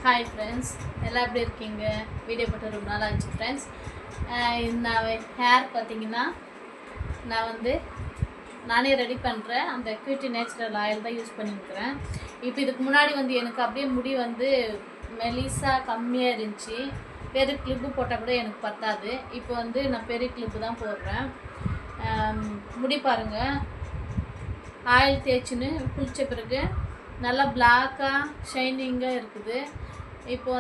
Hi friends, எல்லாம் எப்படி இருக்கீங்க? வீடியோ போட்டு ரொம்ப நாள் ஆச்சு ஃப்ரெண்ட்ஸ். நான் ஹேர் பார்த்தீங்கன்னா நான் நானே ரெடி பண்ணுறேன். அந்த கியூட்டி நேச்சுரல் ஆயில் தான் யூஸ் பண்ணியிருக்கிறேன். இப்போ இதுக்கு முன்னாடி எனக்கு அப்படியே முடி மெலிசாக கம்மியாக இருந்துச்சு. பெரிய கிளிப்பு போட்டால் கூட எனக்கு பத்தாது. இப்போ நான் பெரிய கிளிப்பு தான் போடுறேன். முடி பாருங்கள், ஆயில் தேய்ச்சின்னு குளித்த பிறகு நல்லா பிளாக்காக ஷைனிங்காக இருக்குது. இப்போ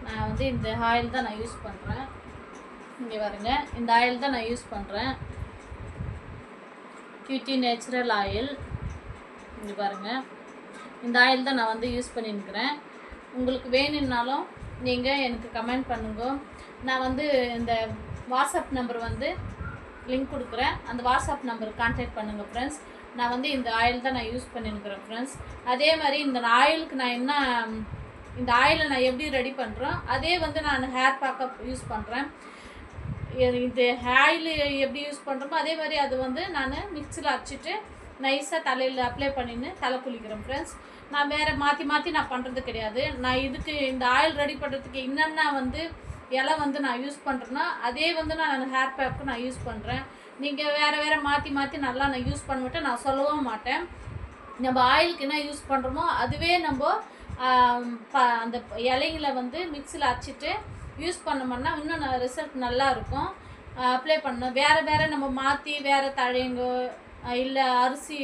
நான் இந்த ஆயில் தான் நான் யூஸ் பண்ணுறேன். இங்கே பாருங்க, இந்த ஆயில் தான் நான் யூஸ் பண்ணுறேன். Cutie natural oil. இங்கே பாருங்கள், இந்த ஆயில் தான் நான் யூஸ் பண்ணியிருக்கிறேன். உங்களுக்கு வேணும்னாலும் நீங்கள் எனக்கு கமெண்ட் பண்ணுங்க. நான் இந்த வாட்ஸ்அப் நம்பர் லிங்க் கொடுக்குறேன். அந்த வாட்ஸ்அப் நம்பருக்கு கான்டாக்ட் பண்ணுங்கள் ஃப்ரெண்ட்ஸ். நான் இந்த ஆயில் தான் நான் யூஸ் பண்ணியிருக்கிறேன் ஃப்ரெண்ட்ஸ். அதே மாதிரி இந்த ஆயிலுக்கு நான் இந்த ஆயிலை நான் எப்படி ரெடி பண்ணுறோம், அதே நான் ஹேர் பேக்கப் யூஸ் பண்ணுறேன். இது ஆயில் எப்படி யூஸ் பண்ணுறோமோ அதே மாதிரி அது நான் மிக்சியில் அரைச்சிட்டு நைஸாக தலையில் அப்ளை பண்ணின்னு தலை குளிக்கிறேன் ஃப்ரெண்ட்ஸ். நான் வேறு மாற்றி நான் பண்ணுறது கிடையாது. நான் இதுக்கு இந்த ஆயில் ரெடி பண்ணுறதுக்கு என்னென்ன இலை நான் யூஸ் பண்ணுறேன்னா அதே நான் ஹேர் பேக்கு நான் யூஸ் பண்ணுறேன். நீங்கள் வேறு மாற்றி நல்லா நான் யூஸ் பண்ண மாட்டேன், நான் சொல்லவும் மாட்டேன். நம்ம ஆயிலுக்கு என்ன யூஸ் பண்ணுறோமோ அதுவே நம்ம அந்த இலைங்களை மிக்சியில் அரைச்சிட்டு யூஸ் பண்ணோம்னா இன்னும் ரிசல்ட் நல்லா அப்ளை பண்ணணும். வேறு நம்ம மாற்றி வேறு தழைங்கோ இல்லை அரிசி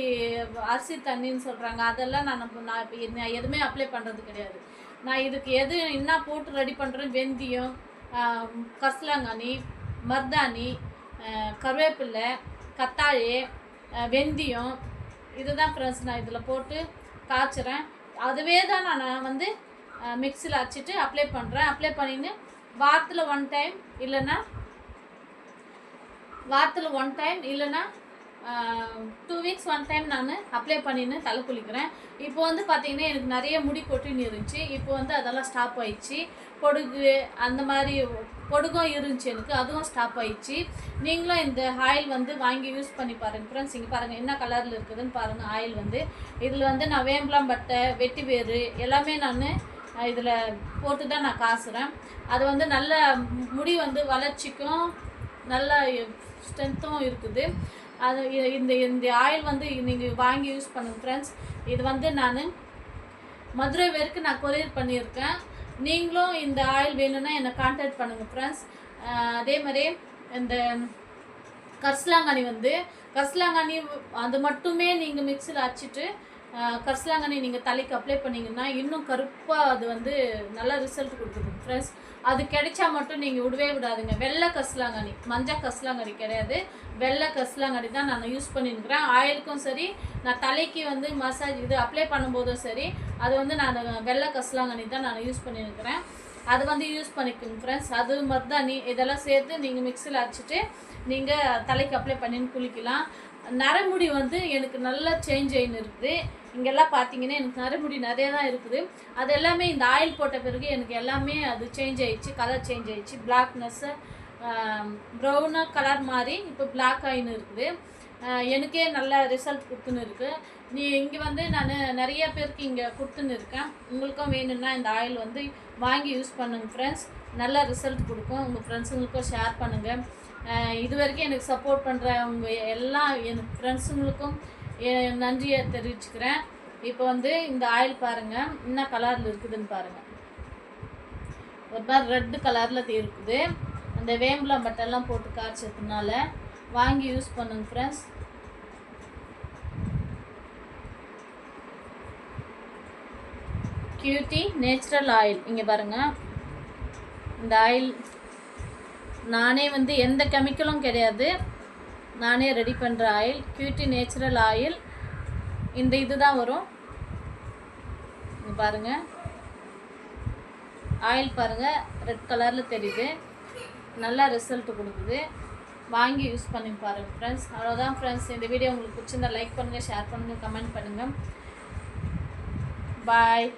தண்ணின்னு சொல்கிறாங்க, அதெல்லாம் நான் இப்போ எதுவுமே அப்ளை பண்ணுறது கிடையாது. நான் இதுக்கு என்ன போட்டு ரெடி பண்ணுறேன், வெந்தயம், கசலாங்கண்ணி, மருதாணி, கருவேப்பிலை, கத்தாழை, வெந்தயம், இதுதான் ஃப்ரெண்ட்ஸ் நான் இதில் போட்டு காய்ச்சுறேன். அதுவே தான் நான் மிக்சியில் அரைச்சிட்டு அப்ளை பண்ணுறேன். அப்ளை பண்ணின்னு வாரத்தில் ஒன் டைம் இல்லைன்னா 2 வீக்ஸ் ஒன் டைம் நான் அப்ளை பண்ணின்னு தலை குளிக்கிறேன். இப்போ பார்த்திங்கன்னா எனக்கு நிறைய முடி கொட்டின்னு இருந்துச்சு. இப்போ அதெல்லாம் ஸ்டாப் ஆயிடுச்சு. பொடுகு அந்த மாதிரி பொடுகும் இருந்துச்சு எனக்கு, அதுவும் ஸ்டாப் ஆயிடுச்சு. நீங்களும் இந்த ஆயில் வாங்கி யூஸ் பண்ணி பாருங்கள் ஃப்ரெண்ட்ஸ். இங்கே பாருங்கள் என்ன கலரில் இருக்குதுன்னு பாருங்கள். ஆயில் இதில் நான் வேம்பலாம்பட்டை, வெட்டி வேறு எல்லாமே நான் இதில் போட்டு தான் நான் காசுறேன். அது நல்ல முடி வளர்ச்சிக்கும் நல்ல ஸ்ட்ரென்த்தும் இருக்குது. அது இந்த ஆயில் நீங்கள் வாங்கி யூஸ் பண்ணுங்கள் ஃப்ரெண்ட்ஸ். இது நான் மதுரை வரைக்கும் நான் கொரியர் பண்ணியிருக்கேன். நீங்களும் இந்த ஆயில் வேணும்னா என்னை கான்டாக்ட் பண்ணுங்கள் ஃப்ரெண்ட்ஸ். அதே மாதிரி இந்த கரிசலாங்கண்ணி அது மட்டுமே நீங்கள் மிக்சியில் அரைச்சிட்டு கரிசலாங்கண்ணி நீங்கள் தலைக்கு அப்ளை பண்ணிங்கன்னா இன்னும் கருப்பாக அது நல்ல ரிசல்ட் கொடுக்குது ஃப்ரெண்ட்ஸ். அது கிடைச்சா மட்டும் நீங்கள் விடவே விடாதுங்க. வெள்ளை கரிசலாங்கண்ணி, மஞ்சள் கரிசலாங்கண்ணி கிடையாது, வெள்ளை கரிசலாங்கண்ணி தான் நான் யூஸ் பண்ணியிருக்கிறேன். ஆயிலுக்கும் சரி, நான் தலைக்கு மசாஜ் இது அப்ளை பண்ணும்போதும் சரி, அது நான் வெள்ளை கரிசலாங்கண்ணி தான் நான் யூஸ் பண்ணியிருக்கிறேன். அது யூஸ் பண்ணிக்கோங்க ஃப்ரெண்ட்ஸ். அது மருதாணி இதெல்லாம் சேர்த்து நீங்கள் மிக்சியில் அரைச்சிட்டு நீங்கள் தலைக்கு அப்ளை பண்ணின்னு குளிக்கலாம். நரைமுடி எனக்கு நல்லா சேஞ்ச் ஆகின்னு இருக்குது. இங்கெல்லாம் பார்த்தீங்கன்னா எனக்கு நரைமுடி நிறைய தான் இருக்குது. அது எல்லாமே இந்த ஆயில் போட்ட பிறகு எனக்கு எல்லாமே அது சேஞ்ச் ஆகிடுச்சு, கலர் சேஞ்ச் ஆகிடுச்சு. பிளாக்னஸ்ஸு ப்ரௌனாக கலர் மாதிரி இப்போ பிளாக் ஆகின்னு இருக்குது. எனக்கே நல்ல ரிசல்ட் கொடுத்துன்னு இருக்குது. இங்கே நான் நிறைய பேருக்கு இங்கே கொடுத்துன்னு இருக்கேன். உங்களுக்கும் வேணும்னா இந்த ஆயில் வாங்கி யூஸ் பண்ணுங்கள் ஃப்ரெண்ட்ஸ். நல்ல ரிசல்ட் கொடுக்கும். உங்கள் ஃப்ரெண்ட்ஸுங்களுக்கும் ஷேர் பண்ணுங்கள். இது வரைக்கும் எனக்கு சப்போர்ட் பண்ணுற எல்லாம் என் ஃப்ரெண்ட்ஸுங்களுக்கும் நன்றியை தெரிவிச்சுக்கிறேன். இப்போ இந்த ஆயில் பாருங்கள் என்ன கலரில் இருக்குதுன்னு பாருங்கள். ஒரு மாதிரி ரெட்டு கலரில் இருக்குது. அந்த வேம்பலாம்பட்டெல்லாம் போட்டு காய்ச்சதுனால வாங்கி யூஸ் பண்ணுங்க ஃப்ரெண்ட்ஸ். Cutie natural oil. இங்கே பாருங்கள், இந்த ஆயில் நானே எந்த கெமிக்கலும் கிடையாது, நானே ரெடி பண்ணுற ஆயில். Cutie natural oil. இந்த இது தான் வரும். இங்கே பாருங்கள், ஆயில் பாருங்கள் ரெட் கலரில் தெரியுது. நல்லா ரிசல்ட் கொடுக்குது. வாங்கி யூஸ் பண்ணி பாருங்கள் ஃப்ரெண்ட்ஸ். அவ்வளோதான் ஃப்ரெண்ட்ஸ். இந்த வீடியோ உங்களுக்கு பிடிச்சிருந்தா லைக் பண்ணுங்கள், ஷேர் பண்ணுங்கள், கமெண்ட் பண்ணுங்கள். பாய்.